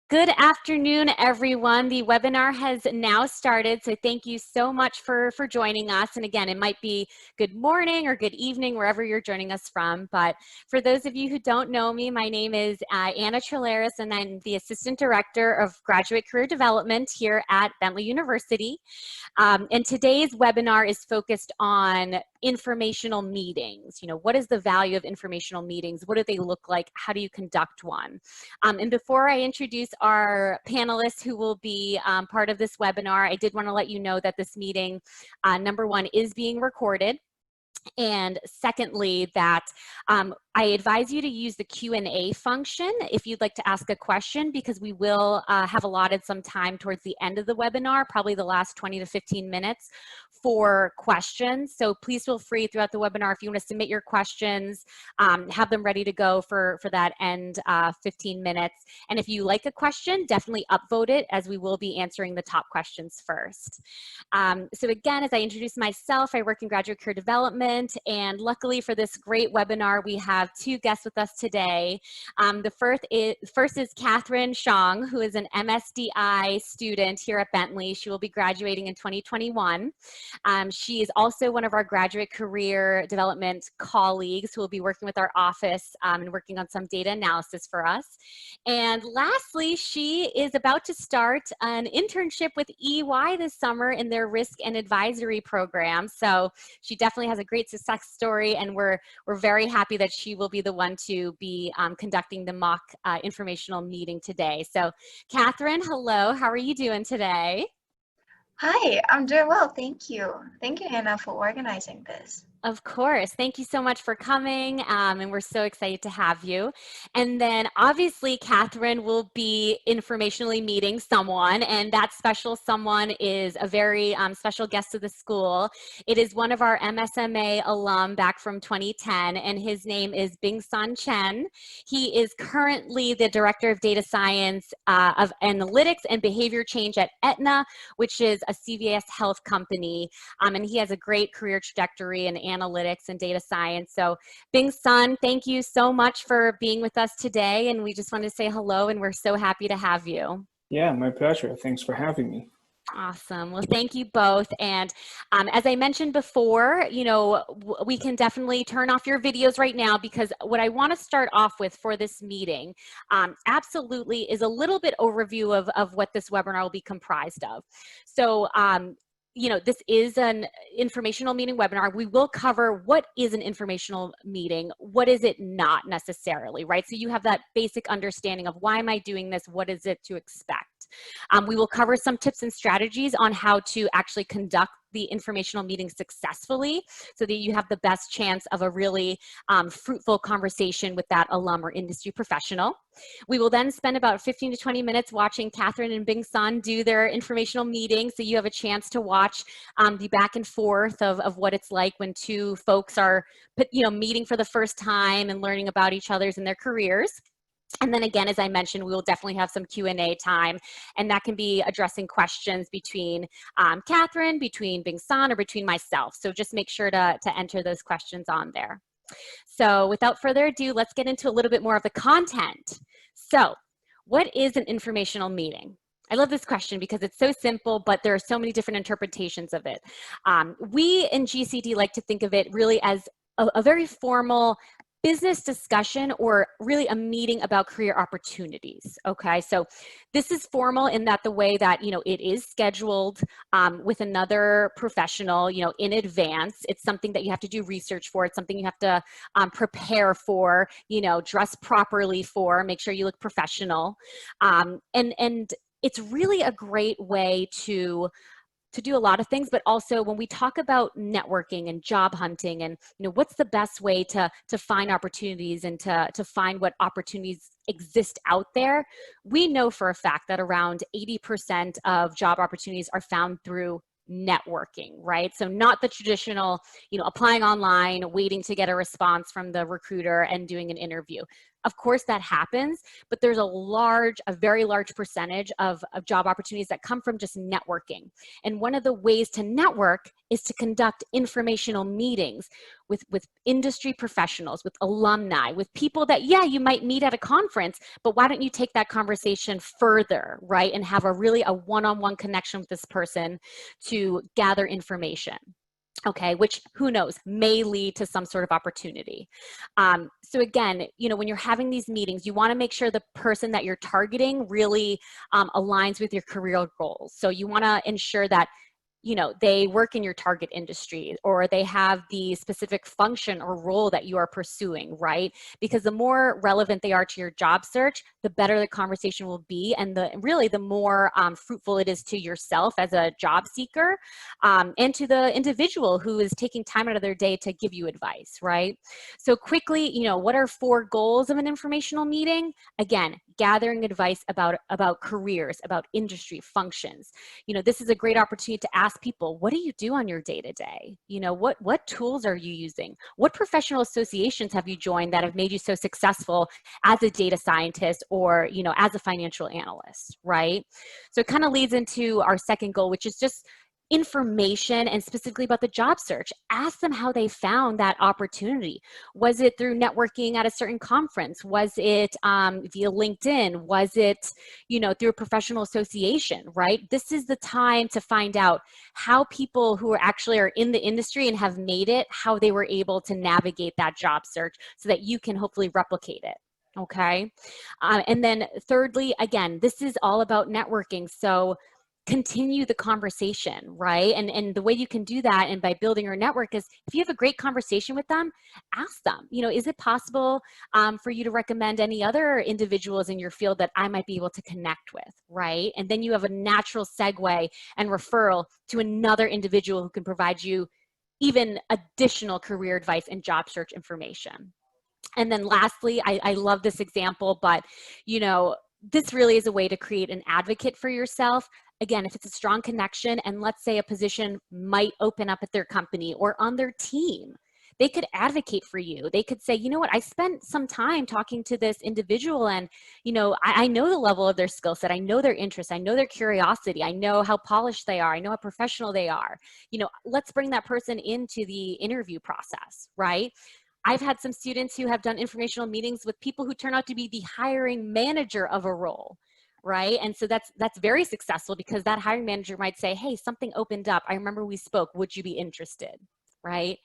Good afternoon, everyone. The webinar has now started, so thank you so much for joining us. And again, it might be good morning or good evening, wherever you're joining us from. But for those of you who don't know me, my name is Anna Treleris, and I'm the Assistant Director of Graduate Career Development here at Bentley University. And today's webinar is focused on informational meetings. You know, what is the value of informational meetings? What do they look like? How do you conduct one? And before I introduce our panelists who will be part of this webinar, I did want to let you know that this meeting, number one, is being recorded. And secondly, that I advise you to use the Q&A function if you'd like to ask a question, because we will have allotted some time towards the end of the webinar, probably the last 20 to 15 minutes for questions. So please feel free throughout the webinar, if you want to submit your questions, have them ready to go for that end 15 minutes. And if you like a question, definitely upvote it, as we will be answering the top questions first. So again, as I introduce myself, I work in graduate career development, and luckily for this great webinar, we have two guests with us today. The first is Catherine Xiong, who is an MSDI student here at Bentley. She will be graduating in 2021. She is also one of our graduate career development colleagues who will be working with our office and working on some data analysis for us. And lastly, she is about to start an internship with EY this summer in their risk and advisory program. So she definitely has a great success story, and we're very happy that she will be the one to be conducting the mock informational meeting today. So Catherine, hello, how are you doing today? Hi, I'm doing well, thank you. Thank you, Hannah, for organizing this. Of course. Thank you so much for coming, and we're so excited to have you. And then obviously, Catherine will be informationally meeting someone, and that special someone is a very special guest of the school. It is one of our MSMA alum back from 2010, and his name is Bingcan Chen. He is currently the Director of Data Science of Analytics and Behavior Change at Aetna, which is a CVS health company, and he has a great career trajectory in analytics and data science. So Bingcan, thank you so much for being with us today, and we just want to say hello, and we're so happy to have you. Yeah, my pleasure. Thanks for having me. Awesome. Well, thank you both. And as I mentioned before, you know, we can definitely turn off your videos right now, because what I want to start off with for this meeting absolutely is a little bit overview of what this webinar will be comprised of. So you know, this is an informational meeting webinar. We will cover what is an informational meeting, what is it not necessarily, right? So you have that basic understanding of why am I doing this, what is it to expect. We will cover some tips and strategies on how to actually conduct the informational meeting successfully, so that you have the best chance of a really fruitful conversation with that alum or industry professional. We will then spend about 15 to 20 minutes watching Catherine and Bingcan do their informational meeting, so you have a chance to watch the back and forth of what it's like when two folks are, you know, meeting for the first time and learning about each other's and their careers. And then again, as I mentioned, we will definitely have some Q&A time, and that can be addressing questions between Catherine, between Bingcan, or between myself. So just make sure to enter those questions on there. So without further ado, let's get into a little bit more of the content. So what is an informational meeting? I love this question because it's so simple, but there are so many different interpretations of it. We in GCD like to think of it really as a very formal business discussion, or really a meeting about career opportunities. Okay, so this is formal in that the way that, you know, it is scheduled with another professional, you know, in advance. It's something that you have to do research for. It's something you have to prepare for, you know, dress properly for, make sure you look professional. And it's really a great way to do a lot of things, but also when we talk about networking and job hunting, and you know, what's the best way to find opportunities and to find what opportunities exist out there, we know for a fact that around 80% of job opportunities are found through networking, right? So not the traditional, you know, applying online, waiting to get a response from the recruiter and doing an interview. Of course that happens, but there's a very large percentage of job opportunities that come from just networking. And one of the ways to network is to conduct informational meetings with industry professionals, with alumni, with people that, yeah, you might meet at a conference, but why don't you take that conversation further, right? And have a one-on-one connection with this person to gather information. Okay, which, who knows, may lead to some sort of opportunity. So again, when you're having these meetings, you want to make sure the person that you're targeting really aligns with your career goals. So you want to ensure that they work in your target industry, or they have the specific function or role that you are pursuing, right? Because the more relevant they are to your job search, the better the conversation will be, and the more fruitful it is to yourself as a job seeker, and to the individual who is taking time out of their day to give you advice, right? So quickly, what are 4 goals of an informational meeting? Again, gathering advice about careers, about industry functions. This is a great opportunity to ask people, what do you do on your day-to-day? What tools are you using? What professional associations have you joined that have made you so successful as a data scientist or, as a financial analyst, right? So it kind of leads into our second goal, which is just information, and specifically about the job search. Ask them how they found that opportunity. Was it through networking at a certain conference? Was it via LinkedIn? Was it, through a professional association, right? This is the time to find out how people who are in the industry and have made it, how they were able to navigate that job search so that you can hopefully replicate it. Okay. And then thirdly, again, this is all about networking. So continue the conversation, right? And the way you can do that, and by building your network, is if you have a great conversation with them, ask them, is it possible for you to recommend any other individuals in your field that I might be able to connect with, right? And then you have a natural segue and referral to another individual who can provide you even additional career advice and job search information. And then lastly, I love this example, but this really is a way to create an advocate for yourself. Again, if it's a strong connection, and let's say a position might open up at their company or on their team, they could advocate for you. They could say, what, I spent some time talking to this individual, and, I know the level of their skill set. I know their interests. I know their curiosity. I know how polished they are. I know how professional they are. Let's bring that person into the interview process, right? I've had some students who have done informational meetings with people who turn out to be the hiring manager of a role, right? And so that's very successful, because that hiring manager might say, hey, something opened up. I remember we spoke. Would you be interested, right?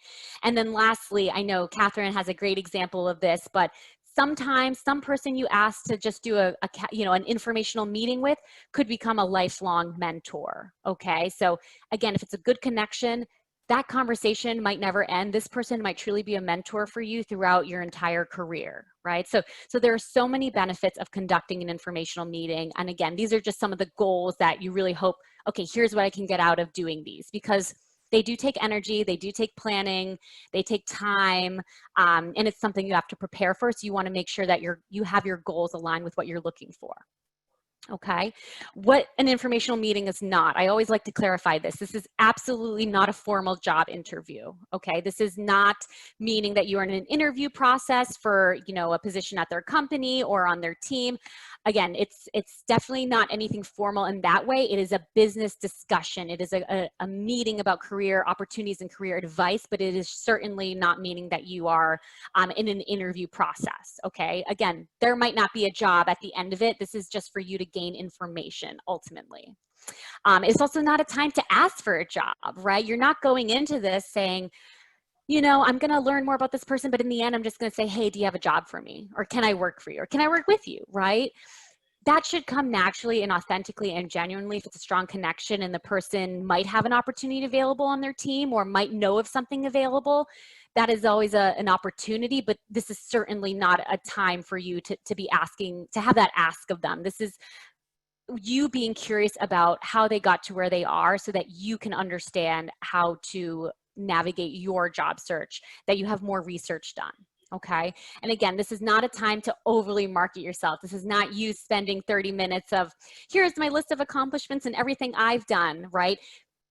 And then lastly, I know Catherine has a great example of this, but sometimes some person you ask to just do an informational meeting with could become a lifelong mentor, okay? So again, if it's a good connection, that conversation might never end. This person might truly be a mentor for you throughout your entire career, right? So there are so many benefits of conducting an informational meeting. And again, these are just some of the goals that you really hope, okay, here's what I can get out of doing these, because they do take energy, they do take planning, they take time, and it's something you have to prepare for. So you want to make sure that you have your goals aligned with what you're looking for. Okay, what an informational meeting is not. I always like to clarify this. This is absolutely not a formal job interview. Okay, this is not meaning that you are in an interview process for, a position at their company or on their team. Again, it's definitely not anything formal in that way. It is a business discussion. It is a meeting about career opportunities and career advice, but it is certainly not meaning that you are in an interview process, okay? Again, there might not be a job at the end of it. This is just for you to gain information, ultimately. It's also not a time to ask for a job, right? You're not going into this saying, I'm going to learn more about this person, but in the end, I'm just going to say, hey, do you have a job for me? Or can I work for you? Or can I work with you, right? That should come naturally and authentically and genuinely if it's a strong connection and the person might have an opportunity available on their team or might know of something available. That is always an opportunity, but this is certainly not a time for you to be asking, to have that ask of them. This is you being curious about how they got to where they are so that you can understand how to navigate your job search, that you have more research done. Okay. And again, this is not a time to overly market yourself. This is not you spending 30 minutes of, here's my list of accomplishments and everything I've done, right?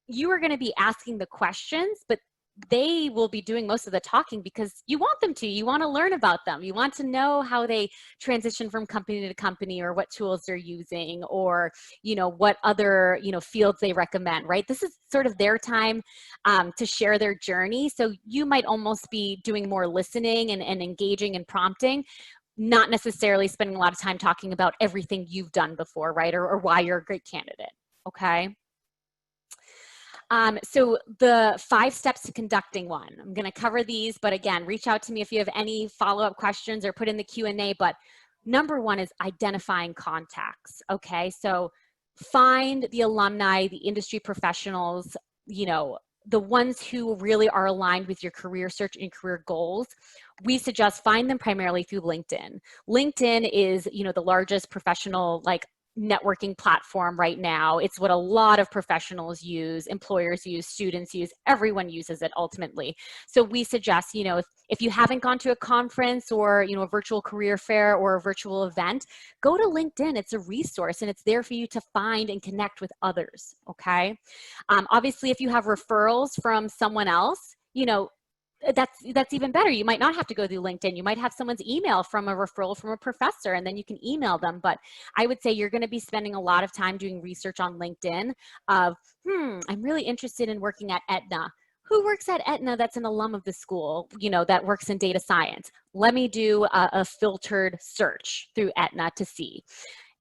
You are going to be asking the questions, but they will be doing most of the talking because you want them to. You want to learn about them. You want to know how they transition from company to company, or what tools they're using, or, you know, what other, you know, fields they recommend, right? This is sort of their time to share their journey. So you might almost be doing more listening and engaging and prompting, not necessarily spending a lot of time talking about everything you've done before, right? Or why you're a great candidate, okay? So the 5 steps to conducting one, I'm going to cover these, but again, reach out to me if you have any follow-up questions or put in the Q&A. But number 1 is identifying contacts. Okay, so find the alumni, the industry professionals, you know, the ones who really are aligned with your career search and career goals. We suggest find them primarily through LinkedIn. LinkedIn is, you know, the largest professional, like, networking platform right now. It's what a lot of professionals use, employers use, students use, everyone uses it ultimately. So we suggest, you know, if you haven't gone to a conference or, you know, a virtual career fair or a virtual event, go to LinkedIn. It's a resource and it's there for you to find and connect with others, okay? Obviously, if you have referrals from someone else, you know, that's even better. You might not have to go through LinkedIn. You might have someone's email from a referral from a professor, and then you can email them. But I would say you're going to be spending a lot of time doing research on LinkedIn of, I'm really interested in working at Aetna. Who works at Aetna that's an alum of the school, you know, that works in data science? Let me do a filtered search through Aetna to see.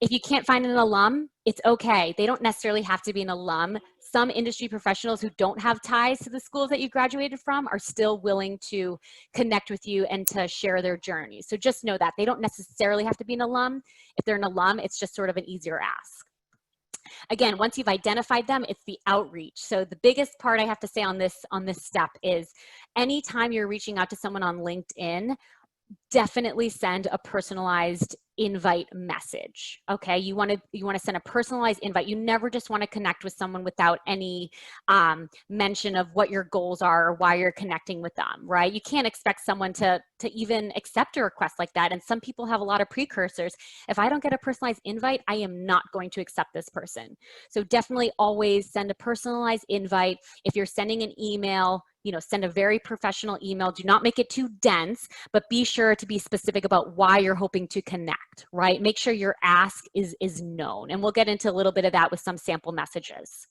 If you can't find an alum, it's okay. They don't necessarily have to be an alum. Some industry professionals who don't have ties to the schools that you graduated from are still willing to connect with you and to share their journey. So just know that they don't necessarily have to be an alum. If they're an alum, it's just sort of an easier ask. Again, once you've identified them, it's the outreach. So the biggest part I have to say on this step is anytime you're reaching out to someone on LinkedIn, definitely send a personalized invite message. Okay, you want to send a personalized invite. You never just want to connect with someone without any mention of what your goals are or why you're connecting with them, right? You can't expect someone to even accept a request like that. And some people have a lot of precursors. If I don't get a personalized invite, I am not going to accept this person. So definitely always send a personalized invite. If you're sending an email, you know, send a very professional email. Do not make it too dense, but be sure to be specific about why you're hoping to connect, right? Make sure your ask is known. And we'll get into a little bit of that with some sample messages.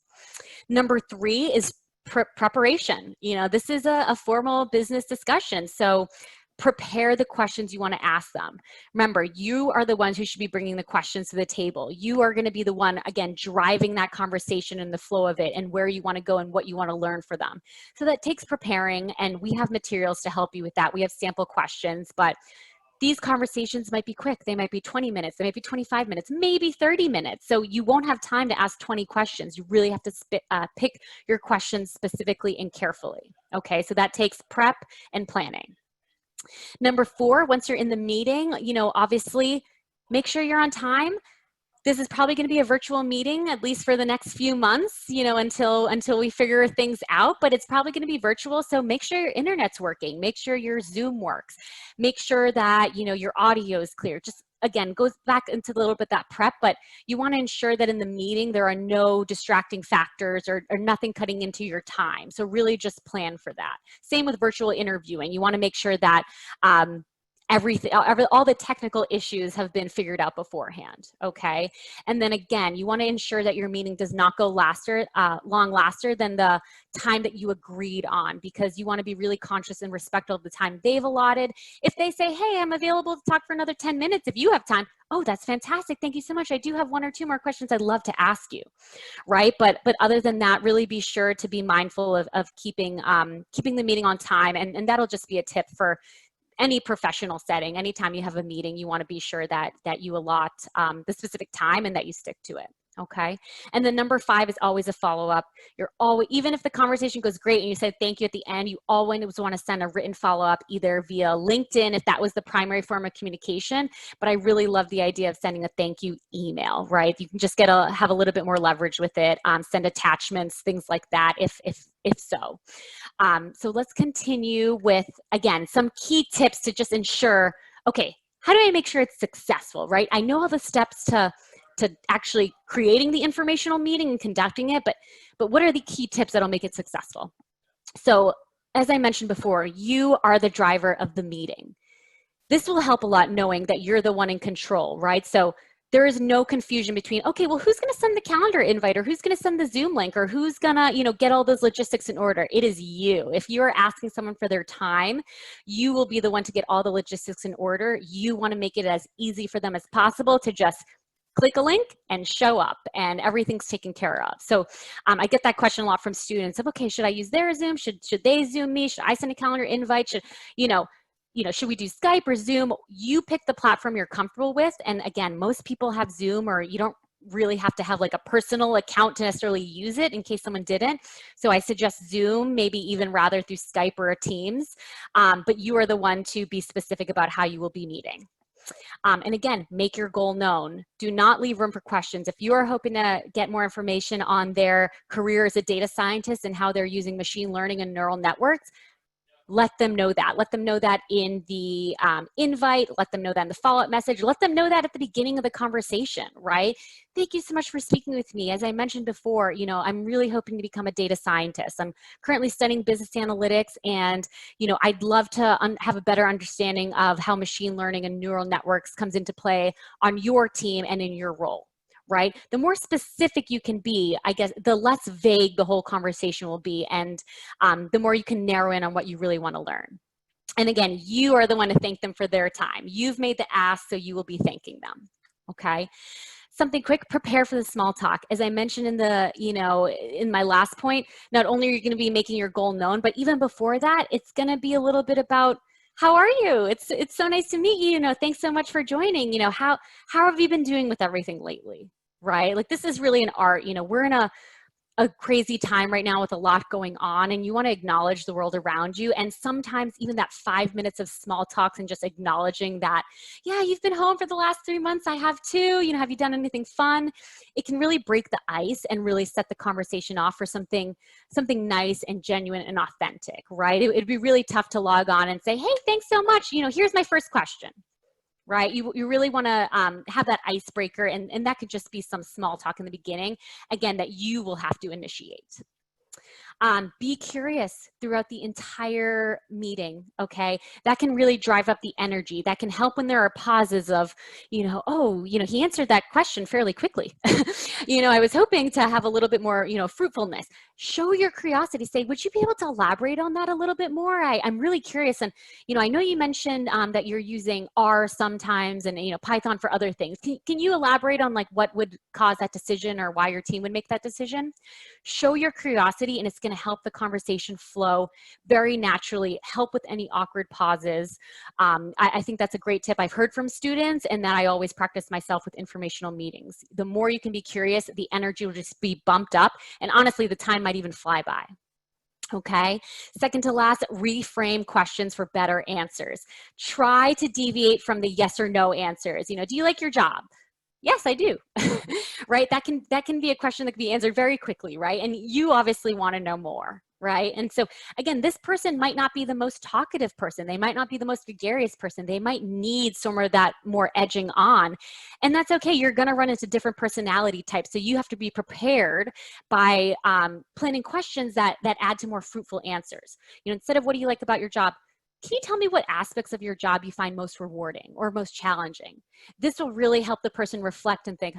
Number 3 is preparation. You know, this is a formal business discussion. So prepare the questions you want to ask them. Remember, you are the ones who should be bringing the questions to the table. You are going to be the one, again, driving that conversation and the flow of it and where you want to go and what you want to learn for them. So that takes preparing, and we have materials to help you with that. We have sample questions, but these conversations might be quick. They might be 20 minutes. They might be 25 minutes, maybe 30 minutes. So you won't have time to ask 20 questions. You really have to pick your questions specifically and carefully. Okay, so that takes prep and planning. Number 4, once you're in the meeting, you know, obviously make sure you're on time. This is probably going to be a virtual meeting, at least for the next few months, you know, until we figure things out, but it's probably going to be virtual. So make sure your internet's working. Make sure your Zoom works. Make sure that, you know, your audio is clear. Just, again, goes back into a little bit that prep, but you want to ensure that in the meeting, there are no distracting factors or nothing cutting into your time. So really just plan for that. Same with virtual interviewing. You want to make sure that all the technical issues have been figured out beforehand, okay? And then again, you want to ensure that your meeting does not go longer than the time that you agreed on, because you want to be really conscious and respectful of the time they've allotted. If they say, hey, I'm available to talk for another 10 minutes if you have time, oh, that's fantastic. Thank you so much. I do have 1 or 2 more questions I'd love to ask you, right? But other than that, really be sure to be mindful of keeping the meeting on time. And that'll just be a tip for any professional setting. Anytime you have a meeting, you want to be sure that you allot the specific time and that you stick to it. Okay. And then number 5 is always a follow-up. You're always, even if the conversation goes great and you said thank you at the end, you always want to send a written follow-up either via LinkedIn if that was the primary form of communication. But I really love the idea of sending a thank you email, right? You can just have a little bit more leverage with it, send attachments, things like that if so. So let's continue with, again, some key tips to just ensure, okay, how do I make sure it's successful, right? I know all the steps to actually creating the informational meeting and conducting it, but what are the key tips that'll make it successful? So as I mentioned before, you are the driver of the meeting. This will help a lot knowing that you're the one in control, right? So there is no confusion between, okay, well, who's going to send the calendar invite, or who's going to send the Zoom link, or who's going to, get all those logistics in order. It is you. If you are asking someone for their time, you will be the one to get all the logistics in order. You want to make it as easy for them as possible to just click a link and show up, and everything's taken care of. So I get that question a lot from students of, okay, should I use their Zoom? Should they Zoom me? Should I send a calendar invite? Should we do Skype or Zoom? You pick the platform you're comfortable with. And again, most people have Zoom, or you don't really have to have like a personal account to necessarily use it in case someone didn't. So I suggest Zoom, maybe even rather through Skype or Teams. But you are the one to be specific about how you will be meeting. And again, make your goal known. Do not leave room for questions. If you are hoping to get more information on their career as a data scientist and how they're using machine learning and neural networks, let them know that. Let them know that in the invite. Let them know that in the follow-up message. Let them know that at the beginning of the conversation, right? Thank you so much for speaking with me. As I mentioned before, I'm really hoping to become a data scientist. I'm currently studying business analytics, and I'd love to have a better understanding of how machine learning and neural networks comes into play on your team and in your role. Right? The more specific you can be, I guess, the less vague the whole conversation will be, and the more you can narrow in on what you really want to learn. And again, you are the one to thank them for their time. You've made the ask, so you will be thanking them. Okay? Something quick, prepare for the small talk. As I mentioned in my last point, not only are you going to be making your goal known, but even before that, it's going to be a little bit about, how are you? It's so nice to meet you. Thanks so much for joining. How have you been doing with everything lately? Right? Like, this is really an art. We're in a crazy time right now with a lot going on, and you want to acknowledge the world around you. And sometimes even that 5 minutes of small talks and just acknowledging that, yeah, you've been home for the last 3 months. I have too. Have you done anything fun? It can really break the ice and really set the conversation off for something nice and genuine and authentic, right? It'd be really tough to log on and say, hey, thanks so much. Here's my first question. Right? You really want to have that icebreaker, and that could just be some small talk in the beginning, again, that you will have to initiate. Be curious throughout the entire meeting, okay? That can really drive up the energy. That can help when there are pauses of, he answered that question fairly quickly. I was hoping to have a little bit more, fruitfulness. Show your curiosity. Say, would you be able to elaborate on that a little bit more? I'm really curious. And, I know you mentioned that you're using R sometimes and, Python for other things. Can you elaborate on like what would cause that decision, or why your team would make that decision? Show your curiosity, and it's going to help the conversation flow very naturally, help with any awkward pauses. I think that's a great tip I've heard from students, and that I always practice myself with informational meetings. The more you can be curious, the energy will just be bumped up, and honestly, the time might even fly by. Okay, second to last, reframe questions for better answers. Try to deviate from the yes or no answers. Do you like your job? Yes, I do. Right? That can be a question that can be answered very quickly, right? And you obviously want to know more, right? And so again, this person might not be the most talkative person. They might not be the most gregarious person. They might need some of that more edging on. And that's okay. You're going to run into different personality types. So you have to be prepared by planning questions that add to more fruitful answers. Instead of what do you like about your job, can you tell me what aspects of your job you find most rewarding or most challenging? This will really help the person reflect and think,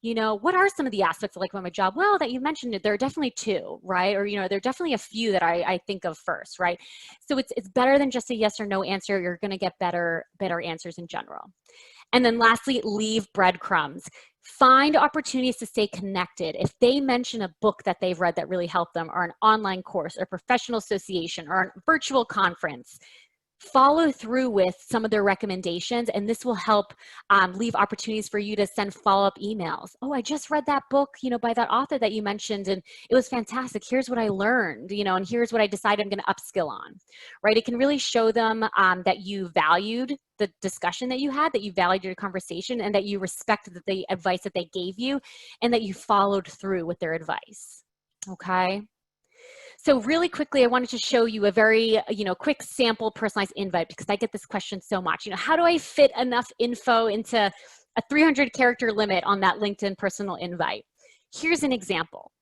what are some of the aspects I like about my job? Well, that you mentioned it, there are definitely two, right? Or, there are definitely a few that I think of first, right? So it's better than just a yes or no answer. You're going to get better answers in general. And then lastly, leave breadcrumbs. Find opportunities to stay connected. If they mention a book that they've read that really helped them, or an online course, or professional association, or a virtual conference, follow through with some of their recommendations, and this will help leave opportunities for you to send follow-up emails. Oh, I just read that book, by that author that you mentioned, and it was fantastic. Here's what I learned, and here's what I decided I'm going to upskill on, right? It can really show them that you valued the discussion that you had, that you valued your conversation, and that you respected the advice that they gave you, and that you followed through with their advice, okay? So really quickly, I wanted to show you a very, quick sample personalized invite, because I get this question so much. How do I fit enough info into a 300-character limit on that LinkedIn personal invite? Here's an example.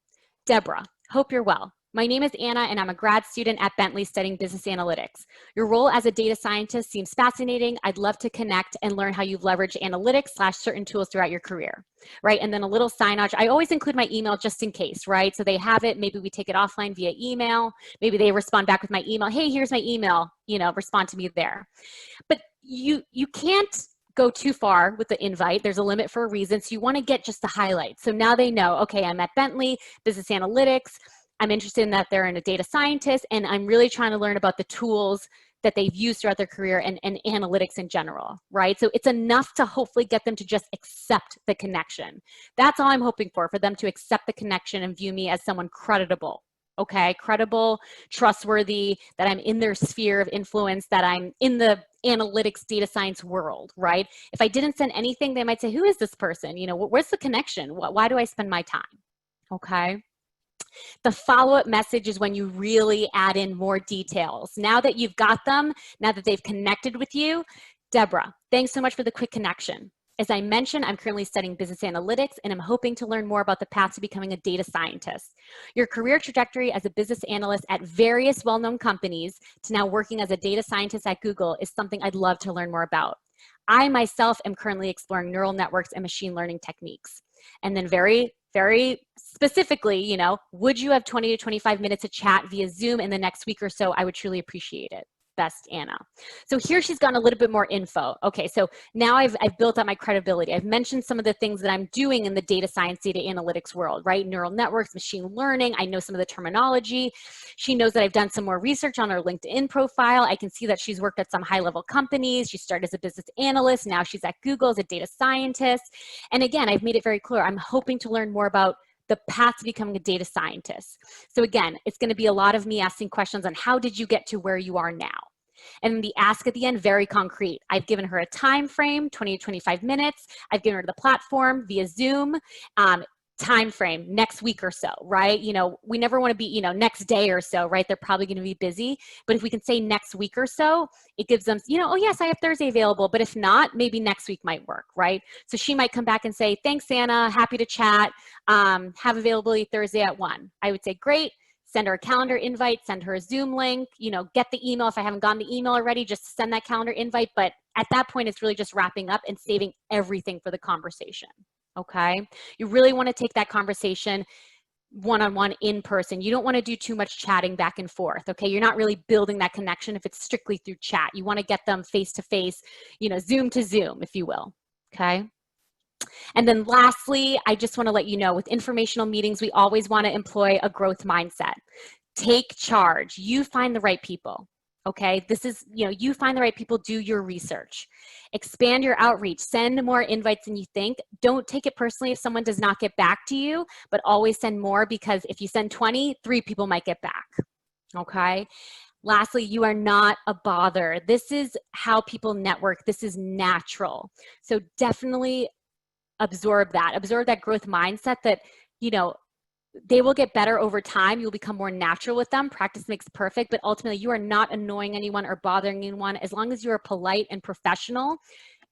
Deborah, hope you're well. My name is Anna, and I'm a grad student at Bentley studying business analytics. Your role as a data scientist seems fascinating. I'd love to connect and learn how you've leveraged analytics/certain tools throughout your career, right? And then a little signage. I always include my email just in case, right? So they have it. Maybe we take it offline via email. Maybe they respond back with my email. Hey, here's my email. Respond to me there. But you can't go too far with the invite. There's a limit for a reason. So you want to get just the highlights. So now they know, okay, I'm at Bentley, business analytics. I'm interested in that they're in a data scientist, and I'm really trying to learn about the tools that they've used throughout their career and analytics in general, right? So it's enough to hopefully get them to just accept the connection. That's all I'm hoping for them to accept the connection and view me as someone creditable. Okay, credible, trustworthy, that I'm in their sphere of influence, that I'm in the analytics data science world, right? If I didn't send anything, they might say, who is this person? Where's the connection? Why do I spend my time? Okay. The follow-up message is when you really add in more details. Now that you've got them, now that they've connected with you, Deborah, thanks so much for the quick connection. As I mentioned, I'm currently studying business analytics, and I'm hoping to learn more about the path to becoming a data scientist. Your career trajectory as a business analyst at various well-known companies to now working as a data scientist at Google is something I'd love to learn more about. I myself am currently exploring neural networks and machine learning techniques. And then very specifically, would you have 20 to 25 minutes to chat via Zoom in the next week or so? I would truly appreciate it. Best, Anna. So here she's gotten a little bit more info. Okay, so now I've built up my credibility. I've mentioned some of the things that I'm doing in the data science, data analytics world, right? Neural networks, machine learning. I know some of the terminology. She knows that I've done some more research on her LinkedIn profile. I can see that she's worked at some high-level companies. She started as a business analyst. Now she's at Google as a data scientist. And again, I've made it very clear. I'm hoping to learn more about the path to becoming a data scientist. So again, it's going to be a lot of me asking questions on how did you get to where you are now? And the ask at the end, very concrete. I've given her a time frame, 20 to 25 minutes. I've given her the platform via Zoom. Time frame, next week or so, right? We never want to be, next day or so, right? They're probably going to be busy. But if we can say next week or so, it gives them, oh yes, I have Thursday available. But if not, maybe next week might work, right? So she might come back and say, thanks, Anna, happy to chat. Have availability Thursday at 1. I would say, great. Send her a calendar invite, send her a Zoom link, get the email. If I haven't gotten the email already, just send that calendar invite. But at that point, it's really just wrapping up and saving everything for the conversation. Okay. You really want to take that conversation one-on-one in person. You don't want to do too much chatting back and forth. Okay. You're not really building that connection if it's strictly through chat. You want to get them face-to-face, Zoom to Zoom, if you will. Okay. And then lastly, I just want to let you know with informational meetings, we always want to employ a growth mindset. Take charge. You find the right people. Okay, this is, you find the right people, do your research. Expand your outreach, send more invites than you think. Don't take it personally if someone does not get back to you, but always send more because if you send 20, 3 people might get back, okay? Lastly, you are not a bother. This is how people network. This is natural. So definitely absorb that growth mindset that, they will get better over time. You'll become more natural with them. Practice makes perfect, but ultimately you are not annoying anyone or bothering anyone. As long as you are polite and professional,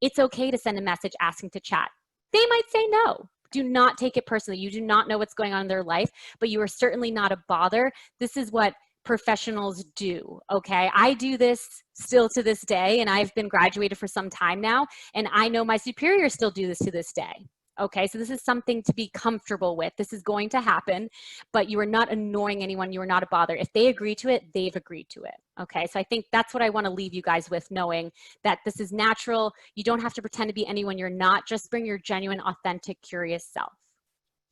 it's okay to send a message asking to chat. They might say no. Do not take it personally. You do not know what's going on in their life, but you are certainly not a bother. This is what professionals do, okay? I do this still to this day, and I've been graduated for some time now, and I know my superiors still do this to this day. Okay, so this is something to be comfortable with. This is going to happen, but you are not annoying anyone. You are not a bother. If they agree to it, they've agreed to it. Okay, so I think that's what I want to leave you guys with, knowing that this is natural. You don't have to pretend to be anyone you're not. Just bring your genuine, authentic, curious self.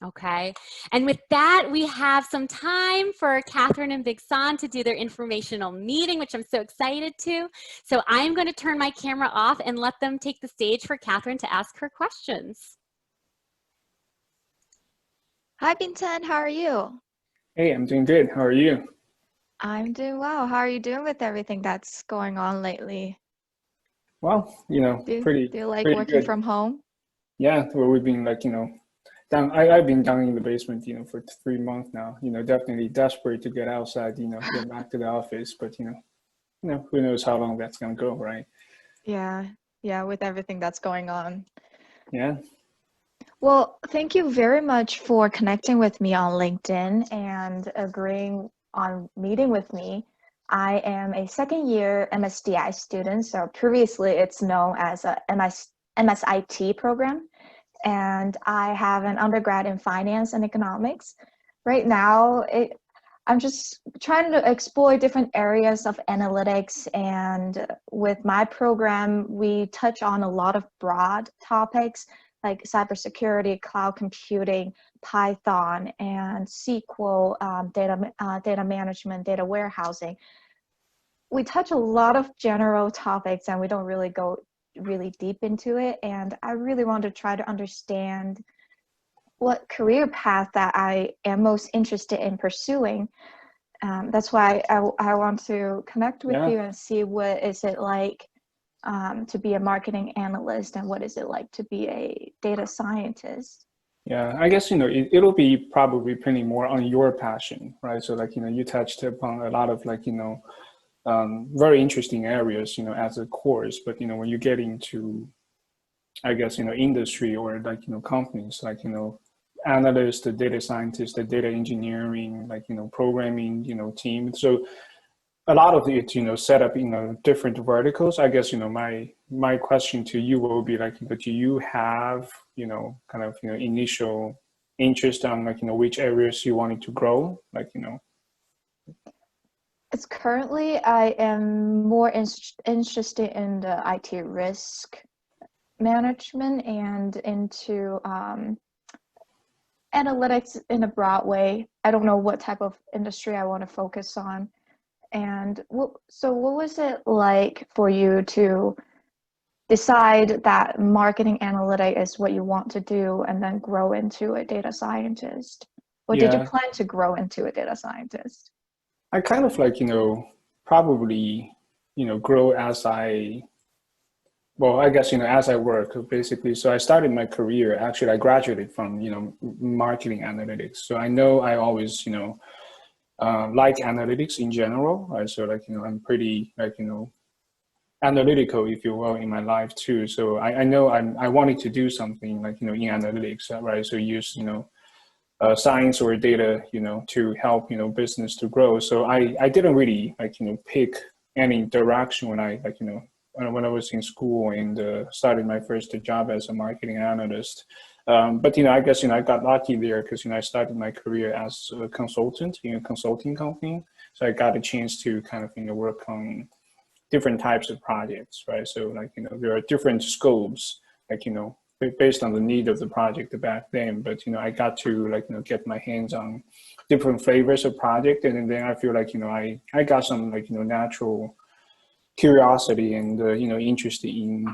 Okay, and with that, we have some time for Catherine and Bingcan to do their informational meeting, which I'm so excited to. So I'm going to turn my camera off and let them take the stage for Catherine to ask her questions. Hi, Bingcan. How are you? Hey, I'm doing good. How are you? I'm doing well. How are you doing with everything that's going on lately? Well, Do you like pretty working good. from home? Yeah, well, we've been down. I've been down in the basement, for 3 months now. Definitely desperate to get outside. Get back to the office. But who knows how long that's gonna go, right? Yeah, with everything that's going on. Yeah. Well, thank you very much for connecting with me on LinkedIn and agreeing on meeting with me. I am a second year MSDI student. So previously it's known as a MSIT program. And I have an undergrad in finance and economics. Right now, I'm just trying to explore different areas of analytics. And with my program, we touch on a lot of broad topics like cybersecurity, cloud computing, Python, and SQL, data management, data warehousing. We touch a lot of general topics and we don't really go really deep into it. And I really want to try to understand what career path that I am most interested in pursuing. That's why I want to connect with you and see what is it like to be a marketing analyst and what is it like to be a data scientist. Yeah, I guess, it'll be probably depending more on your passion, right? So like, you touched upon a lot of like, very interesting areas, as a course, but, when you get into, I guess, industry or like, companies like, analysts, the data scientists, the data engineering, like, programming, team. So a lot of it, set up, different verticals. I guess, my question to you will be like, do you have, kind of, initial interest on like, which areas you wanted to grow? Like, It's currently, I am more interested in the IT risk management and into analytics in a broad way. I don't know what type of industry I want to focus on. And so what was it like for you to decide that marketing analytic is what you want to do and then grow into a data scientist? Or did you plan to grow into a data scientist? I kind of like, probably, grow as I guess, as I work basically. So I started my career, actually I graduated from, marketing analytics. So I know I always, like analytics in general, right? So like, I'm pretty like, analytical, if you will, in my life too. So I know I wanted to do something like, in analytics, right? So use, science or data, to help, business to grow. So I didn't really like, pick any direction when I like, when I was in school and started my first job as a marketing analyst. But, I guess, I got lucky there because, I started my career as a consultant in a consulting company. So I got a chance to kind of, work on different types of projects, right? So like, there are different scopes, like, based on the need of the project back then. But, I got to like, get my hands on different flavors of project. And then I feel like, I got some like, natural curiosity and, interest in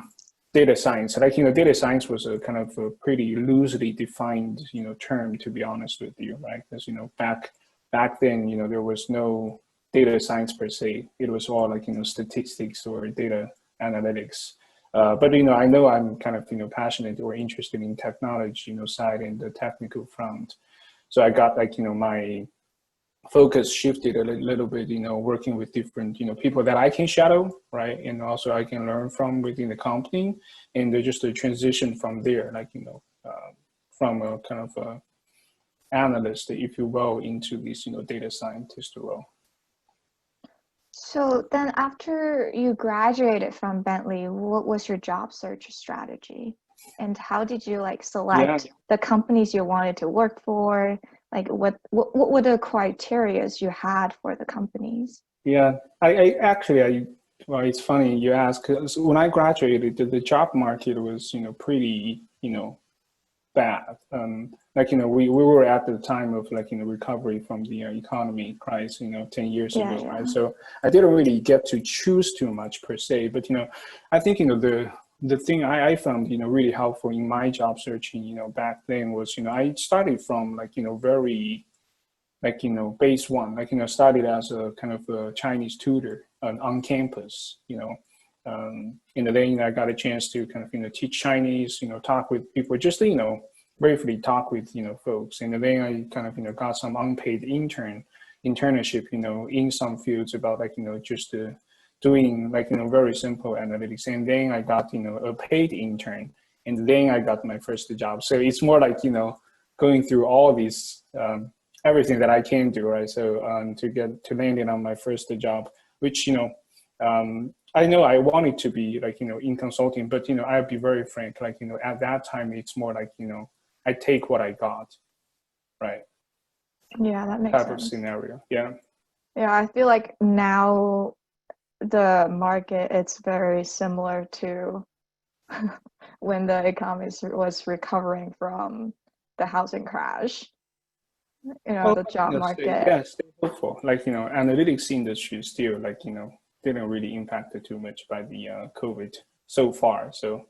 data science. Like, data science was a kind of a pretty loosely defined, term, to be honest with you, right? Because, back then, there was no data science per se. It was all like, statistics or data analytics. But, I know I'm kind of, passionate or interested in technology, side and the technical front. So I got like, my focus shifted a little bit, working with different, people that I can shadow, right? And also I can learn from within the company, and just a transition from there, like, from a kind of a analyst, if you will, into this, data scientist role. So then after you graduated from Bentley, what was your job search strategy? And how did you like select the companies you wanted to work for? Like what were the criteria you had for the companies? Yeah, I actually, well, it's funny you ask, because when I graduated, the job market was, pretty, bad. Like, we were at the time of like, recovery from the economy crisis, 10 years ago, right? So I didn't really get to choose too much per se, but, I think, the thing I found, really helpful in my job searching, back then was, I started from like, very like, base one, like, started as a kind of a Chinese tutor on campus, and then I got a chance to kind of, teach Chinese, talk with people, just, briefly talk with, folks. And then I kind of, got some unpaid internship, in some fields about like, just doing like, very simple analytics. And then I got, a paid intern, and then I got my first job. So it's more like, going through all these everything that I can do, right? So to get to landing on my first job, which I know I wanted to be like in consulting, but I'll be very frank, like at that time it's more like I take what I got, right? Yeah, that makes Type of sense. scenario, yeah. Yeah, I feel like now the market, it's very similar to when the economy was recovering from the housing crash. Well, The job market. yeah, stay hopeful. Like analytics industry still like didn't really impacted too much by the COVID so far. So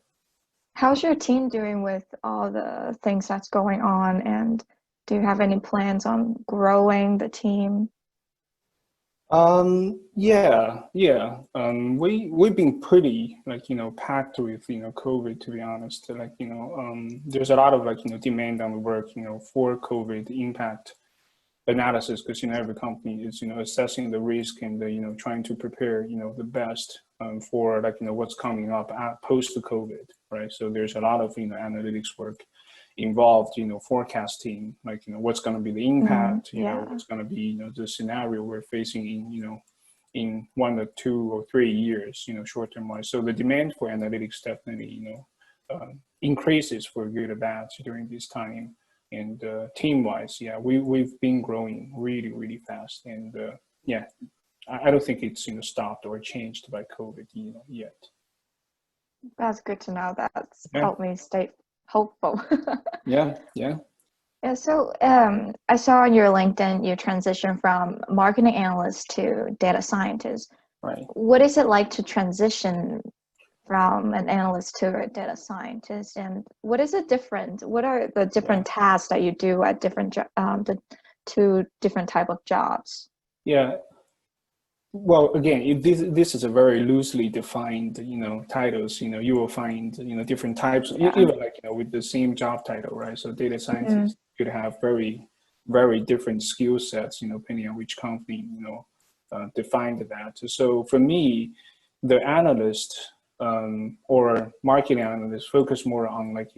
How's your team doing with all the things that's going on? And do you have any plans on growing the team? yeah. We've been pretty like packed with COVID, to be honest. Like there's a lot of like demand on the work for COVID impact analysis, because every company is assessing the risk and trying to prepare the best for like what's coming up at post COVID, right? So there's a lot of analytics work involved, forecasting like what's going to be the impact, Yeah. what's going to be the scenario we're facing in in 1 or 2 or 3 years, short term wise. So the demand for analytics definitely increases for good or bad during this time. And team wise, yeah, we've been growing really, really fast. And yeah, I don't think it's stopped or changed by COVID yet. That's good to know. That's Yeah. helped me stay hopeful. Yeah. Yeah, so I saw on your LinkedIn you transitioned from marketing analyst to data scientist. Right. What is it like to transition from an analyst to a data scientist, and what is it different? What are the different tasks that you do at different the two different type of jobs? Yeah. Well, again, this is a very loosely defined, titles. You will find, different types, even like with the same job title, right? So data scientists could have very, very different skill sets, depending on which company, defined that. So for me, the analyst or marketing analyst focus more on like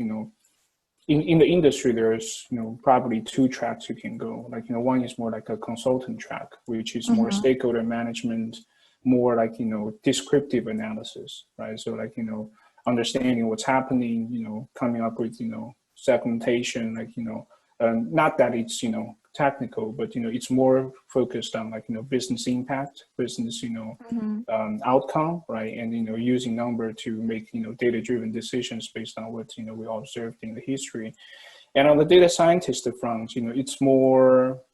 in the industry, there's probably 2 tracks you can go. Like one is more like a consultant track, which is more stakeholder management, more like descriptive analysis, right? So like understanding what's happening, coming up with segmentation, like not that it's technical, but it's more focused on like business impact, business outcome, right? And using number to make data-driven decisions based on what we observed in the history. And on the data scientist front, it's more,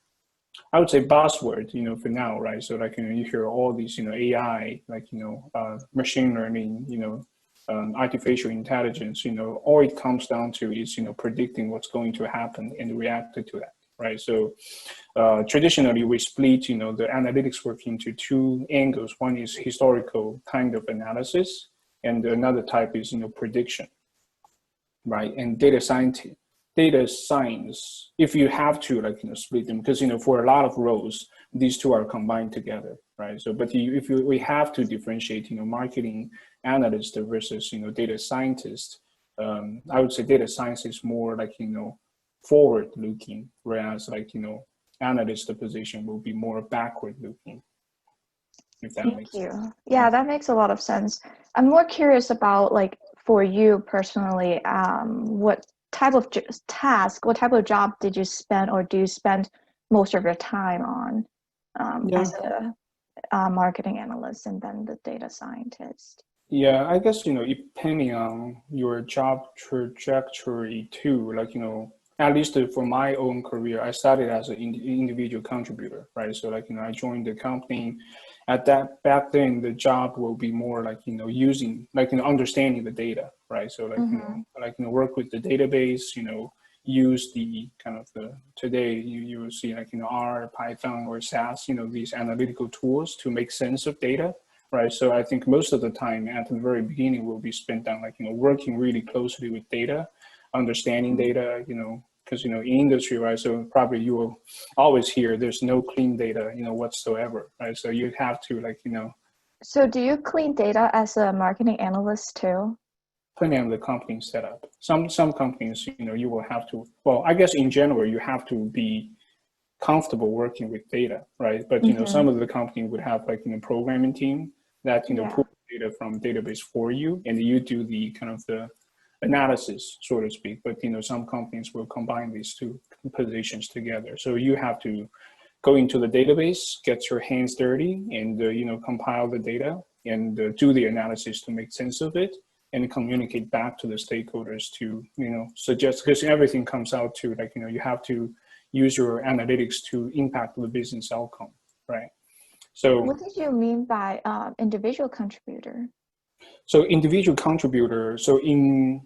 I would say, buzzword, for now, right? So like you hear all these AI, like machine learning, artificial intelligence, all it comes down to is predicting what's going to happen and reacting to that, right? So traditionally we split the analytics work into 2 angles. One is historical kind of analysis, and another type is prediction, right? And data science, if you have to like split them, because for a lot of roles these 2 are combined together, right? So but we have to differentiate marketing analyst versus data scientist. I would say data science is more like forward looking, whereas like analyst position will be more backward looking, if that makes sense. Thank you. Yeah, that makes a lot of sense. I'm more curious about, like, for you personally, what type of what type of job did you spend, or do you spend most of your time on as a marketing analyst and then the data scientist? Yeah, I guess depending on your job trajectory too, like at least for my own career, I started as an individual contributor, right? So like I joined the company. At that back then, the job will be more like using like understanding the data, right? So like work with the database, use the kind of the today you will see like R, Python, or SAS, these analytical tools to make sense of data. Right, so I think most of the time at the very beginning will be spent on like working really closely with data, understanding data, because in industry, right? So probably you will always hear there's no clean data, whatsoever, right? So you have to like So do you clean data as a marketing analyst too? depending on the company setup. Some companies, you will have to. Well, I guess in general you have to be comfortable working with data, right? But some of the company would have like programming team that pull data from database for you, and you do the kind of the analysis, so to speak. But some companies will combine these two positions together. So you have to go into the database, get your hands dirty, and compile the data and do the analysis to make sense of it, and communicate back to the stakeholders to suggest, because everything comes out to like you have to use your analytics to impact the business outcome, right? So what did you mean by individual contributor? So individual contributor, so in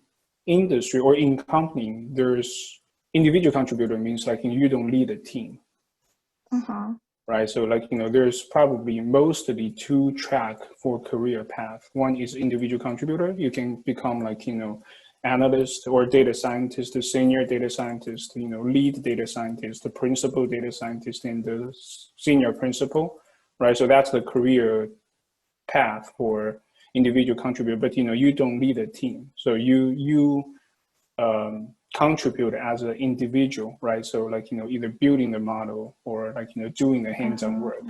industry or in company, there's individual contributor means like you don't lead a team, right? So like, there's probably mostly two track for career path. One is individual contributor. You can become like, analyst or data scientist, the senior data scientist, lead data scientist, the principal data scientist, and the senior principal, right? So that's the career path for individual contributor, but you don't lead a team. So you contribute as an individual, right? So like, either building the model or like, doing the hands-on work.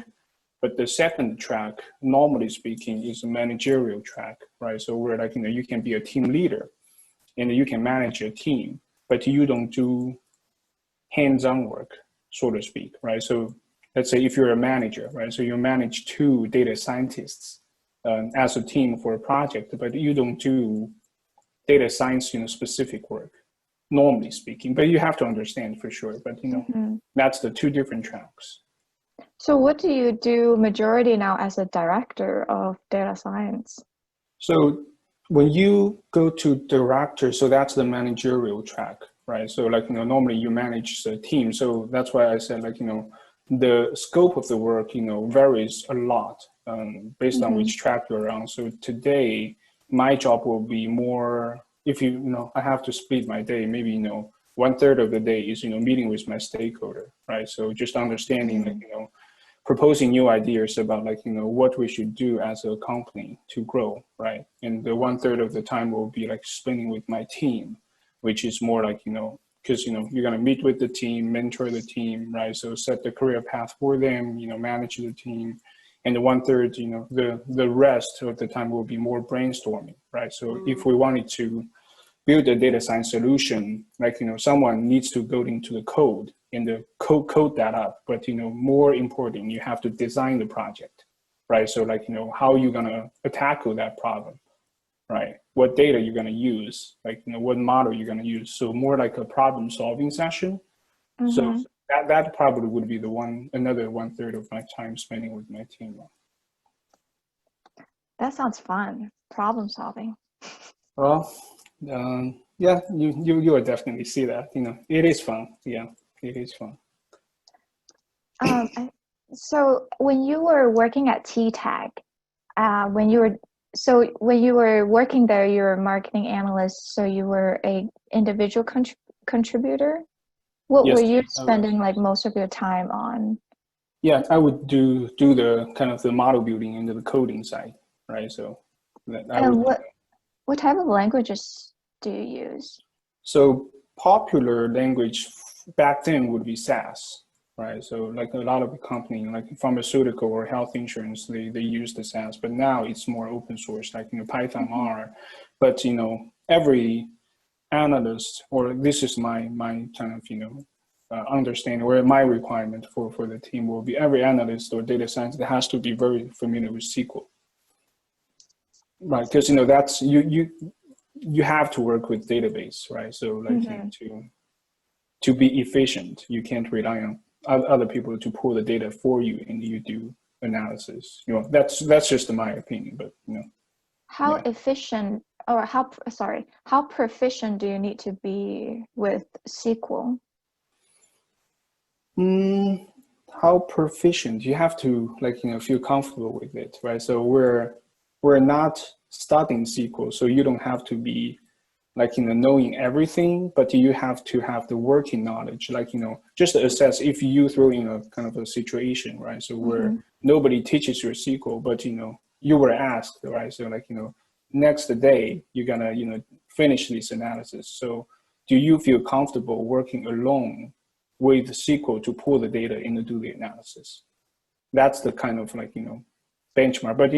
But the second track, normally speaking, is a managerial track, right? So where like, you can be a team leader and you can manage a team, but you don't do hands-on work, so to speak, right? So let's say if you're a manager, right? So you manage 2 data scientists as a team for a project, but you don't do data science, specific work, normally speaking. But you have to understand for sure. But that's the 2 different tracks. So what do you do majority now as a director of data science? So when you go to director, so that's the managerial track, right? So like, normally you manage the team. So that's why I said like, the scope of the work, varies a lot based on which track you're on. So today, my job will be more, if I have to split my day, maybe, 1/3 of the day is, meeting with my stakeholder, right? So just understanding, like, proposing new ideas about like, what we should do as a company to grow, right? And the 1/3 of the time will be like spending with my team, which is more like, because you're going to meet with the team, mentor the team, right? So set the career path for them, manage the team. And the 1/3, the rest of the time will be more brainstorming, right? So if we wanted to build a data science solution, like, someone needs to go into the code and the code that up. But, more important, you have to design the project, right? So like, how you're going to tackle that problem, right? What data you're going to use, like, what model you're going to use. So more like a problem solving session. So that probably would be another 1/3 of my time spending with my team. That sounds fun, problem solving. Well, yeah, you will definitely see that, it is fun. Yeah, it is fun. So when you were working at TTAG, when you were working there, you were a marketing analyst, so you were a individual contributor. What Yes, were you spending like most of your time on? Yeah, I would do the kind of the model building and the coding side, right? So what type of languages do you use? So popular language back then would be SAS, right? So like a lot of the company, like pharmaceutical or health insurance, they use the SAS, but now it's more open source, like Python, R. But every analyst, or this is my kind of understanding, or my requirement for the team will be every analyst or data scientist that has to be very familiar with SQL, right? Because that's you have to work with database, right? So like to be efficient, you can't rely on other people to pull the data for you and you do analysis. That's just my opinion, but how efficient or how proficient do you need to be with SQL? How proficient? You have to feel comfortable with it, right? So we're not studying SQL, so you don't have to be knowing everything, but you have to have the working knowledge, just to assess if you throw in a kind of a situation, right? So where nobody teaches you SQL, but you were asked, right? So next day you're gonna finish this analysis. So do you feel comfortable working alone with SQL to pull the data and do the analysis. That's the kind of like, benchmark. But,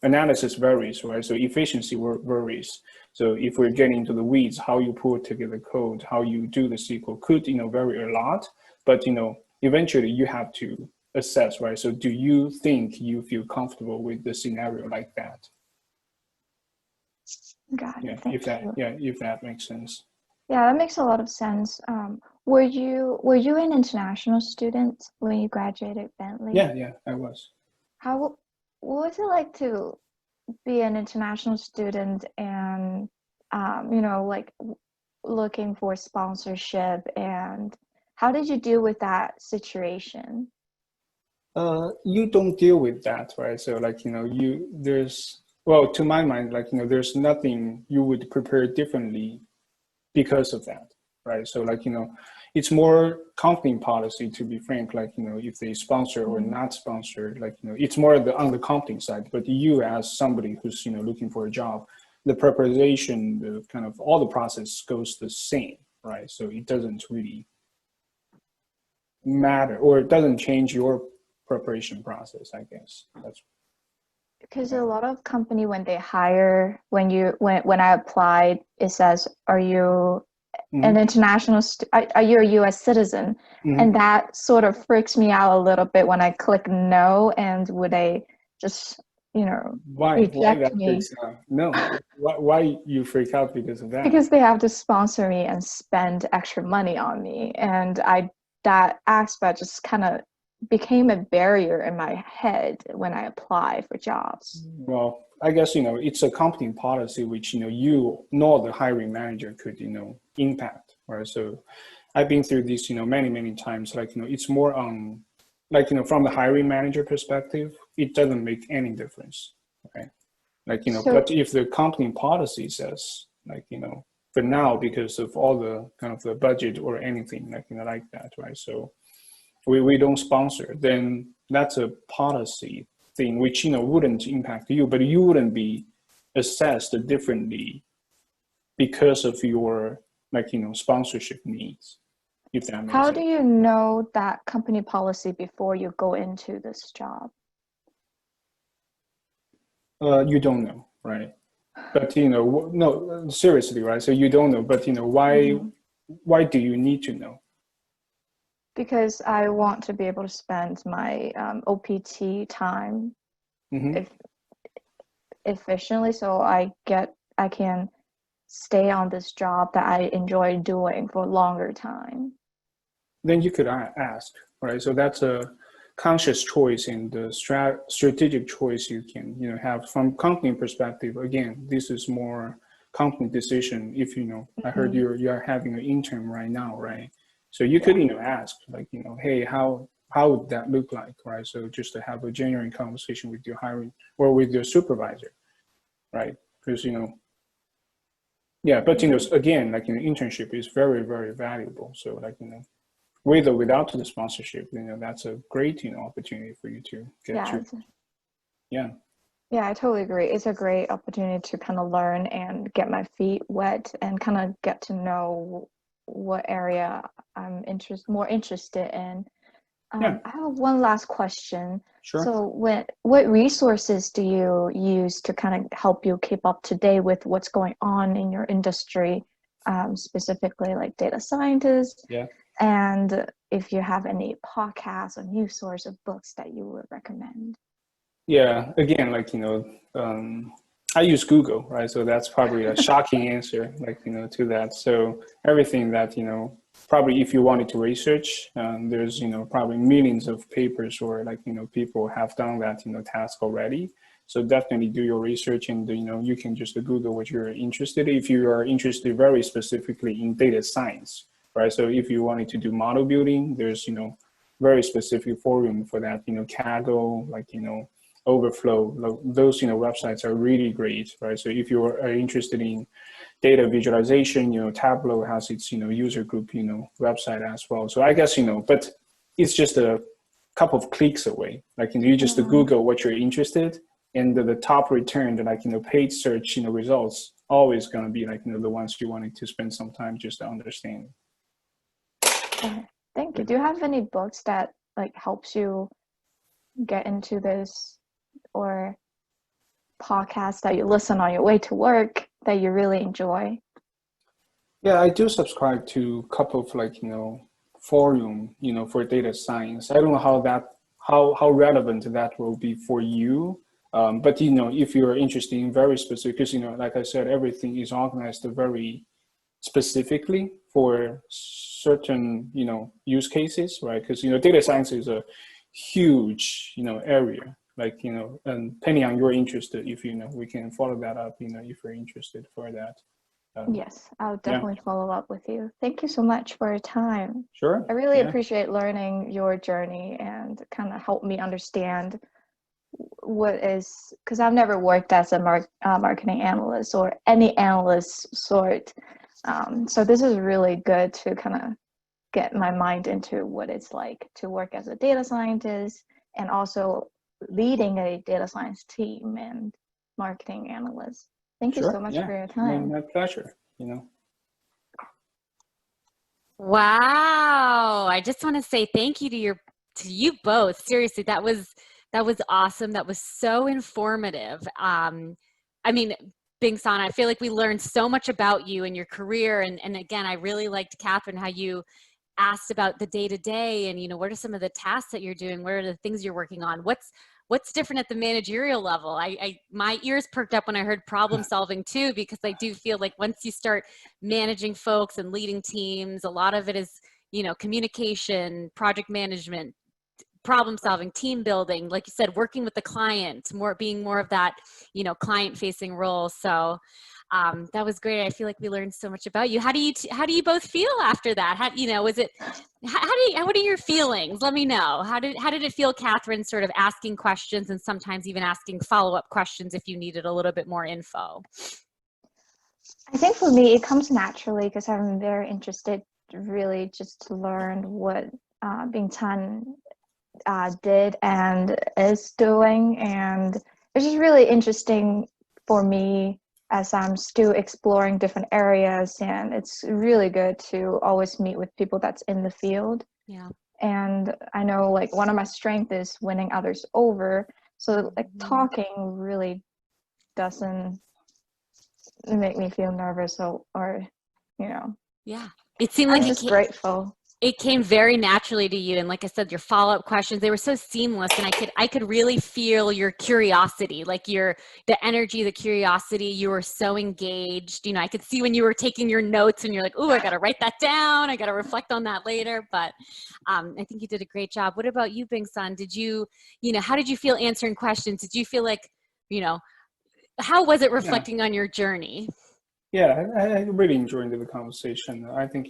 analysis varies, right? So efficiency varies. So if we're getting into the weeds, how you pull together code, how you do the SQL could, vary a lot. But, eventually you have to assess, right? So do you think you feel comfortable with the scenario like that? Got it. Yeah, if that makes sense. Yeah, that makes a lot of sense. Were you an international student when you graduated Bentley? Yeah, I was. What was it like to be an international student and like looking for sponsorship, and how did you deal with that situation? You don't deal with that, right? So like, well, to my mind, like, there's nothing you would prepare differently because of that, right? So like, it's more company policy, to be frank, like, if they sponsor or not sponsor, like, it's more on the company side. But you as somebody who's, looking for a job, the preparation, the kind of all the process goes the same, right? So it doesn't really matter, or it doesn't change your preparation process, I guess. That's because a lot of company, when they hire, when I applied, it says, are you an international are you a US citizen? And that sort of freaks me out a little bit when I click no, and would they just why that me? freaks out? No, why you freak out because of that? Because they have to sponsor me and spend extra money on me, and that aspect just kind of became a barrier in my head when I apply for jobs. Well, I guess, it's a company policy, which, you nor the hiring manager could, impact, right? So I've been through this, many times, like, it's more on, like, from the hiring manager perspective, it doesn't make any difference, okay? Like, but if the company policy says, like, for now, because of all the kind of the budget or anything, like, like that, right? So we don't sponsor, then that's a policy thing, which, wouldn't impact you, but you wouldn't be assessed differently because of your, like, sponsorship needs, if that makes sense. How do you know that company policy before you go into this job? You don't know, right? But, no, seriously, right? So you don't know, but, why do you need to know? Because I want to be able to spend my OPT time efficiently, so I can stay on this job that I enjoy doing for a longer time. Then you could ask, right? So that's a conscious choice and the strategic choice you can, have from company perspective. Again, this is more company decision. If, I heard you're having an intern right now, right? So you could, ask, like, hey, how would that look like, right? So just to have a genuine conversation with your hiring or with your supervisor, right? Because, but, again, like, internship is very, very valuable. So, like, with or without the sponsorship, that's a great, opportunity for you to get to. Yeah, I totally agree. It's a great opportunity to kind of learn and get my feet wet and kind of get to know what area I'm more interested in. I have one last question. Sure. So what resources do you use to kind of help you keep up to date with what's going on in your industry, specifically like data scientists? Yeah. And if you have any podcasts or news source of books that you would recommend? Yeah, again, like, I use Google, right? So that's probably a shocking answer, like, to that. So everything that, probably if you wanted to research, there's, probably millions of papers or like, people have done that, task already. So definitely do your research, and, you can just Google what you're interested in. If you are interested very specifically in data science, right? So if you wanted to do model building, there's, very specific forum for that, Kaggle, like, Overflow, those, websites are really great, right? So if you are interested in data visualization, Tableau has its, user group, website as well. So I guess, but it's just a couple of clicks away. Like, you just Google what you're interested in, the top return, like, paid search, results, always going to be like, the ones you wanted to spend some time just to understand. Thank Thank you. Do you have any books that like helps you get into this, or podcasts that you listen on your way to work that you really enjoy? Yeah, I do subscribe to a couple of forum, for data science. I don't know how relevant that will be for you. But if you're interested in very specific, because like I said, everything is organized very specifically for certain use cases, right? Because data science is a huge area, and depending on your interest, if we can follow that up, if you're interested for that. Yes, I'll definitely follow up with you. Thank you so much for your time. Sure. I really appreciate learning your journey and kind of help me understand what is, because I've never worked as a marketing analyst or any analyst sort. So this is really good to kind of get my mind into what it's like to work as a data scientist and also leading a data science team and marketing analyst. Thank you so much for your time. My pleasure. Wow. I just want to say thank you to you both. Seriously, that was awesome. That was so informative. I mean, Bingcan, I feel like we learned so much about you and your career. And again, I really liked, Catherine, how you asked about the day-to-day and, what are some of the tasks that you're doing? What are the things you're working on? What's different at the managerial level? My ears perked up when I heard problem solving too, because I do feel like once you start managing folks and leading teams, a lot of it is, communication, project management, problem solving, team building, like you said, working with the client, being more of that, client facing role. So that was great. I feel like we learned so much about you. How do you both feel after that? What are your feelings? Let me know. How did it feel, Catherine, sort of asking questions and sometimes even asking follow-up questions if you needed a little bit more info? I think for me, it comes naturally because I'm very interested really just to learn what Bingcan did and is doing. And it's just really interesting for me as I'm still exploring different areas, and it's really good to always meet with people that's in the field. Yeah. And I know like one of my strengths is winning others over. So like talking really doesn't make me feel nervous or Yeah. It seemed like I'm just grateful. It came very naturally to you. And like I said, your follow-up questions, they were so seamless, and I could really feel your curiosity, like the energy, the curiosity. You were so engaged. I could see when you were taking your notes and you're like, oh, I got to write that down. I got to reflect on that later. But I think you did a great job. What about you, Bingcan? Did you, how did you feel answering questions? Did you feel like, how was it reflecting on your journey? Yeah, I really enjoyed the conversation. I think,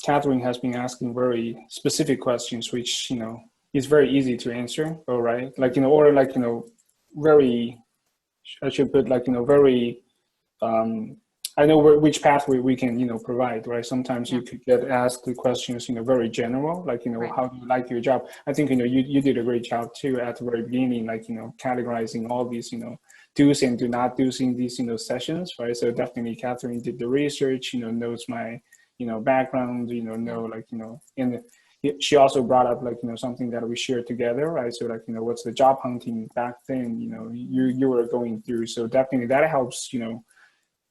Catherine has been asking very specific questions, which, is very easy to answer, all right? Very, I should put very, I know which pathway we can, provide, right? Sometimes you could get asked the questions, very general, right. How do you like your job? I think, you did a great job too at the very beginning, categorizing all these, do's and do not do's in these, sessions, right? So definitely Catherine did the research, knows my, background, and she also brought up something that we shared together, right? So what's the job hunting back then, you were going through. So definitely that helps,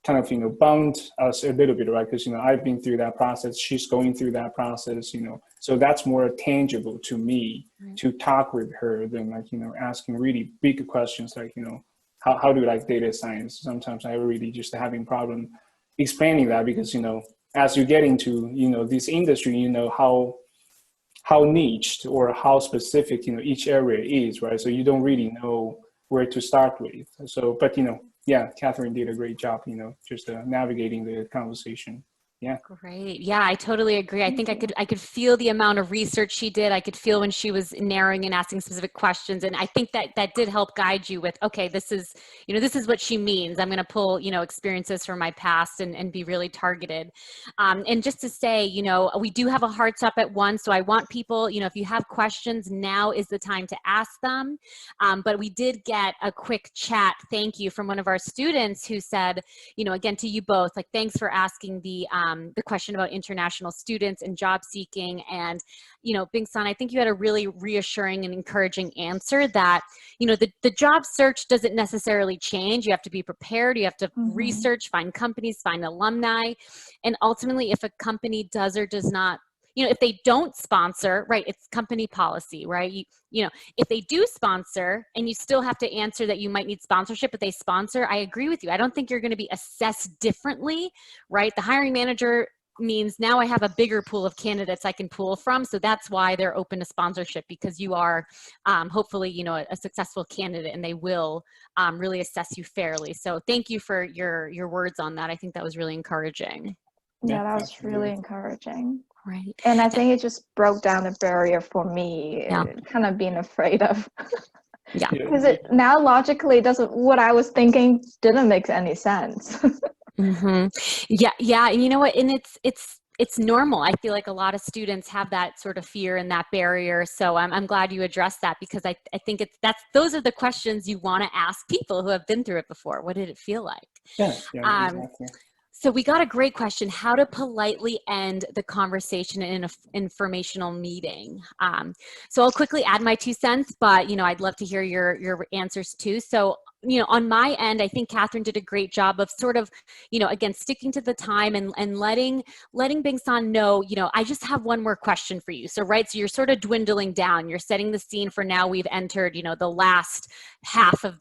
kind of, bond us a little bit, right? Because, I've been through that process, she's going through that process, so that's more tangible to me to talk with her than asking really big questions like, how do you like data science? Sometimes I really just having problem explaining that because, as you get into, this industry, how niched or how specific, each area is, right? So you don't really know where to start with. So, but, Catherine did a great job, just navigating the conversation. Yeah. Great. Yeah, I totally agree. I think I could feel the amount of research she did. I could feel when she was narrowing and asking specific questions. And I think that did help guide you with, okay, this is what she means. I'm going to pull, experiences from my past and be really targeted. And just to say, we do have a hard stop at 1. So I want people, if you have questions, now is the time to ask them. But we did get a quick chat. Thank you from one of our students who said, again, to you both, like, thanks for asking the the question about international students and job seeking. And, you know, Bingcan, I think you had a really reassuring and encouraging answer that, you know, the job search doesn't necessarily change. You have to be prepared. You have to research, find companies, find alumni. And ultimately, if a company does or does not, you know, if they don't sponsor, right, it's company policy, right? You know, if they do sponsor and you still have to answer that you might need sponsorship, but they sponsor, I agree with you. I don't think you're going to be assessed differently, right? The hiring manager means now I have a bigger pool of candidates I can pull from. So that's why they're open to sponsorship, because you are hopefully, you know, a successful candidate, and they will really assess you fairly. So thank you for your words on that. I think that was really encouraging. Yeah, that was really encouraging. Right. And I think it just broke down the barrier for me, kind of being afraid of. Yeah. Because it now logically doesn't, what I was thinking didn't make any sense. Yeah. And you know what? And it's normal. I feel like a lot of students have that sort of fear and that barrier. So I'm glad you addressed that, because I think those are the questions you want to ask people who have been through it before. What did it feel like? Yeah, exactly. So we got a great question: how to politely end the conversation in an informational meeting. So I'll quickly add my 2 cents, but you know, I'd love to hear your answers too. So, you know, on my end, I think Catherine did a great job of sort of, you know, again, sticking to the time and letting Bingcan know, you know, I just have one more question for you. So, right, so you're sort of dwindling down. You're setting the scene for now. We've entered, you know, the last half of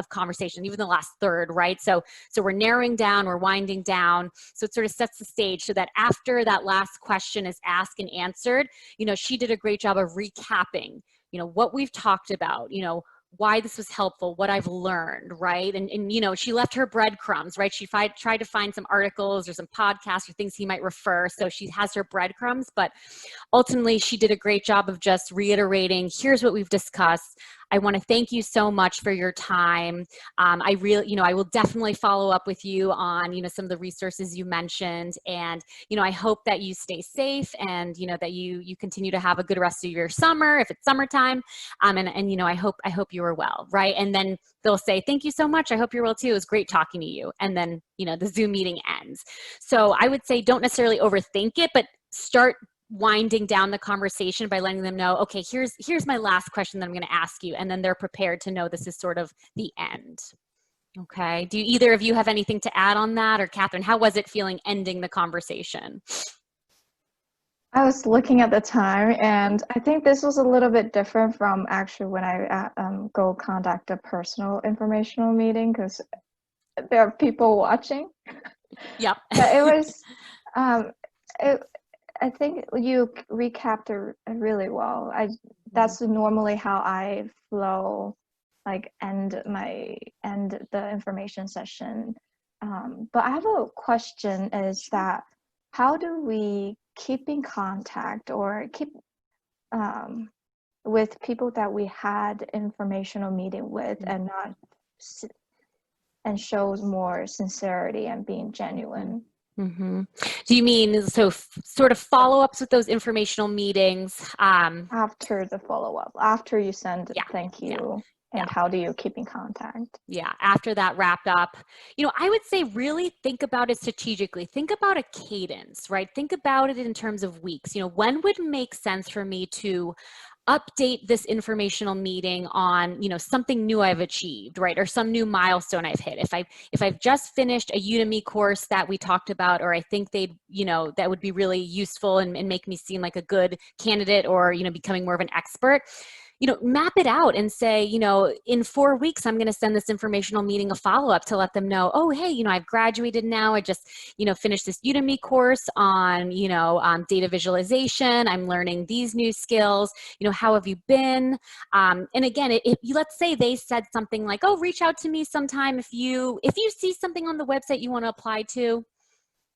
conversation, even the last third, right? So we're narrowing down, we're winding down. So it sort of sets the stage so that after that last question is asked and answered, you know, she did a great job of recapping, you know, what we've talked about, you know, why this was helpful, what I've learned, right? And you know, she left her breadcrumbs, right? She tried to find some articles or some podcasts or things he might refer. So she has her breadcrumbs, but ultimately she did a great job of just reiterating, here's what we've discussed. I want to thank you so much for your time. I will definitely follow up with you on, you know, some of the resources you mentioned. And, you know, I hope that you stay safe and, you know, that you continue to have a good rest of your summer, if it's summertime. And, you know, I hope you are well, right? And then they'll say, thank you so much. I hope you're well too. It was great talking to you. And then, you know, the Zoom meeting ends. So I would say don't necessarily overthink it, but start winding down the conversation by letting them know, okay, here's my last question that I'm going to ask you. And then they're prepared to know this is sort of the end. Okay. Do either of you have anything to add on that? Or Catherine, how was it feeling ending the conversation? I was looking at the time, and I think this was a little bit different from actually when I go conduct a personal informational meeting, because there are people watching. Yep. But it was, I think you recapped it really well. That's normally how I flow, like end the information session. But I have a question: is that how do we keep in contact or keep with people that we had informational meeting with and shows more sincerity and being genuine? Do you mean sort of follow-ups with those informational meetings? After the follow-up, after you send thank you, and how do you keep in contact? Yeah, after that wrapped up, you know, I would say really think about it strategically. Think about a cadence, right? Think about it in terms of weeks. You know, when would make sense for me to update this informational meeting on, you know, something new I've achieved, right? Or some new milestone I've hit. If I've just finished a Udemy course that we talked about, or I think you know, that would be really useful and make me seem like a good candidate, or, you know, becoming more of an expert, you know, map it out and say, you know, in 4 weeks, I'm going to send this informational meeting a follow-up to let them know, oh, hey, you know, I've graduated now. I just, you know, finished this Udemy course on, you know, data visualization. I'm learning these new skills. You know, how have you been? And again, let's say they said something like, oh, reach out to me sometime if you see something on the website you want to apply to.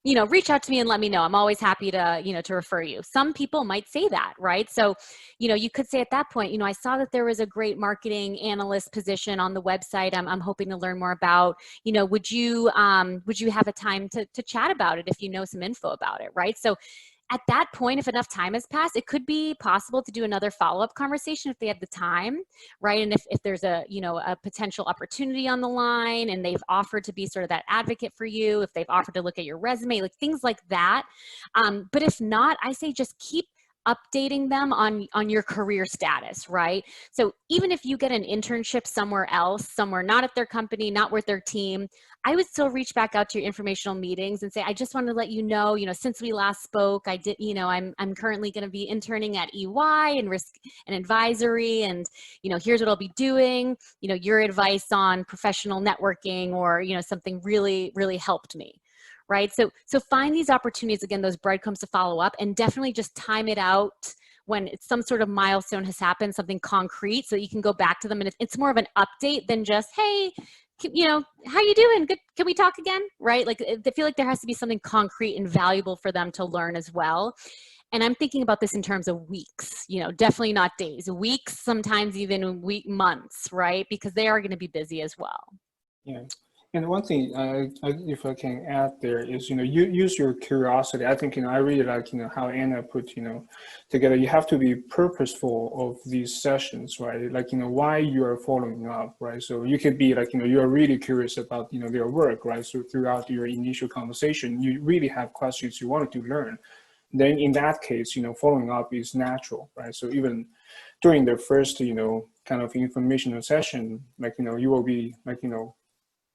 You know, reach out to me and let me know. I'm always happy to, you know, to refer you. Some people might say that, right? So, you know, you could say at that point, you know, I saw that there was a great marketing analyst position on the website. I'm hoping to learn more about, you know, would you have a time to chat about it if you know some info about it, right? So at that point, if enough time has passed, it could be possible to do another follow-up conversation if they have the time, right? And if there's a, you know, a potential opportunity on the line and they've offered to be sort of that advocate for you, if they've offered to look at your resume, like things like that. But if not, I say just keep updating them on your career status, right? So even if you get an internship somewhere else, somewhere not at their company, not with their team, I would still reach back out to your informational meetings and say, I just wanted to let you know, since we last spoke, I did, I'm currently going to be interning at EY and risk and advisory, and here's what I'll be doing. Your advice on professional networking or something really, really helped me. Right. So find these opportunities, again, those breadcrumbs to follow up, and definitely just time it out when it's some sort of milestone has happened, something concrete, so that you can go back to them. And it's more of an update than just, hey, how you doing? Good. Can we talk again? Right. Like, I feel like there has to be something concrete and valuable for them to learn as well. And I'm thinking about this in terms of weeks, definitely not days, weeks, sometimes even months, right? Because they are going to be busy as well. Yeah. And one thing, if I can add there is, you use your curiosity. I think, I really like, how Anna put, together. You have to be purposeful of these sessions, right? Like, why you are following up, right? So you could be like, you're really curious about, their work, right? So throughout your initial conversation, you really have questions you wanted to learn. Then in that case, following up is natural, right? So even during the first, kind of informational session, like, you will be like,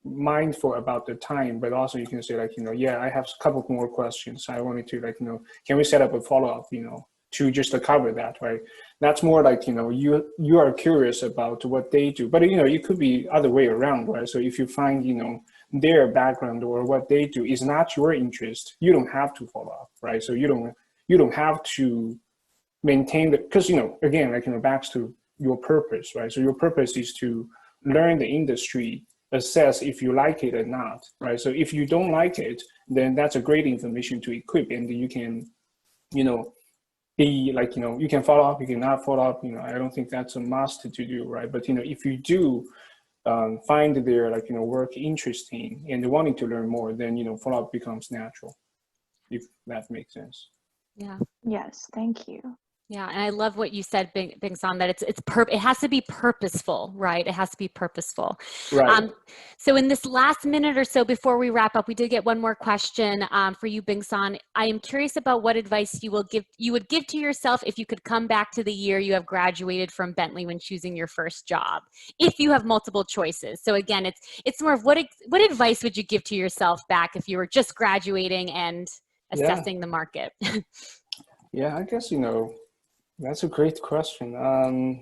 mindful about the time, but also you can say like, yeah, I have a couple more questions. I wanted to like, can we set up a follow-up, to just cover that, right? That's more like, you are curious about what they do, but it could be other way around, right? So if you find, their background or what they do is not your interest, you don't have to follow up, right? So you don't have to maintain the, because, again, like, back to your purpose, right? So your purpose is to learn the industry, assess if you like it or not, right? So if you don't like it, then that's a great information to equip, and you can, be like, you can follow up, you can not follow up. I don't think that's a must to do, right? But if you do find their like work interesting and wanting to learn more, then follow up becomes natural, if that makes sense. Yeah. Yes, thank you. Yeah, and I love what you said, Bingcan, that it has to be purposeful, right? It has to be purposeful. Right. So in this last minute or so before we wrap up, we did get one more question for you, Bingcan. I am curious about what advice you would give to yourself if you could come back to the year you have graduated from Bentley when choosing your first job, if you have multiple choices. So again, it's more of what advice would you give to yourself back if you were just graduating and assessing the market? Yeah, I guess that's a great question. I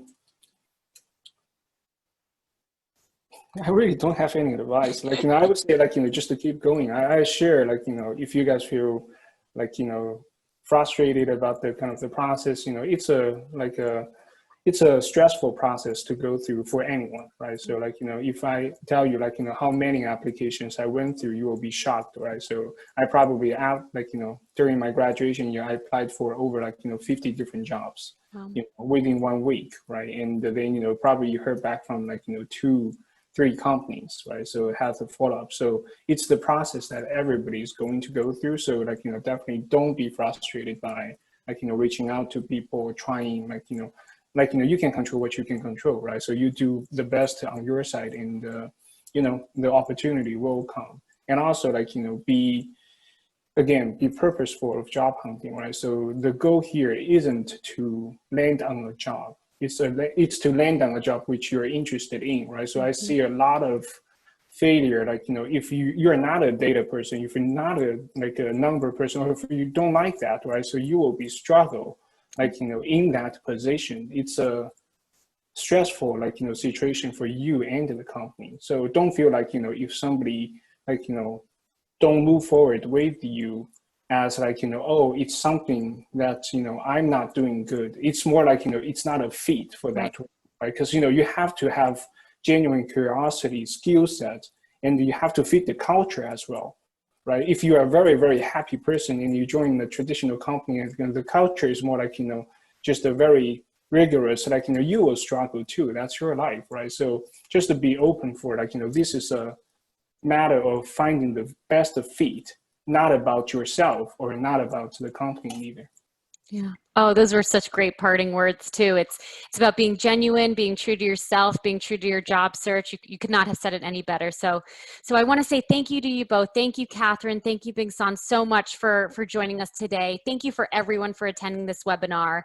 really don't have any advice. Like, I would say, like, just to keep going. I share, like, if you guys feel like, frustrated about the kind of the process, it's a stressful process to go through for anyone, right? So like, if I tell you like, how many applications I went through, you will be shocked, right? So I probably like, during my graduation year, I applied for over like, 50 different jobs, within 1 week, right? And then, probably you heard back from like, 2-3 companies, right? So it has a follow-up. So it's the process that everybody is going to go through. So like, definitely don't be frustrated by like, reaching out to people, trying like, you can control what you can control, right? So you do the best on your side, and the opportunity will come. And also like, be purposeful of job hunting, right? So the goal here isn't to land on a job. It's to land on a job which you're interested in, right? So I see a lot of failure, like, if you're not a data person, if you're not a number person, or if you don't like that, right? So you will be struggle, like, in that position. It's a stressful, like, situation for you and the company. So don't feel like, if somebody like, don't move forward with you as like, oh, it's something that, I'm not doing good. It's more like, it's not a fit for that, right? Because, you have to have genuine curiosity, skill set, and you have to fit the culture as well, right? If you are a very, very happy person and you join the traditional company and the culture is more like, just a very rigorous, like, you will struggle too. That's your life, right? So just to be open for like, this is a matter of finding the best fit not about yourself or not about the company either. Yeah. Oh, those were such great parting words too. It's about being genuine, being true to yourself, being true to your job search. You could not have said it any better. So I want to say thank you to you both. Thank you, Catherine. Thank you, Bingcan, so much for joining us today. Thank you for everyone for attending this webinar.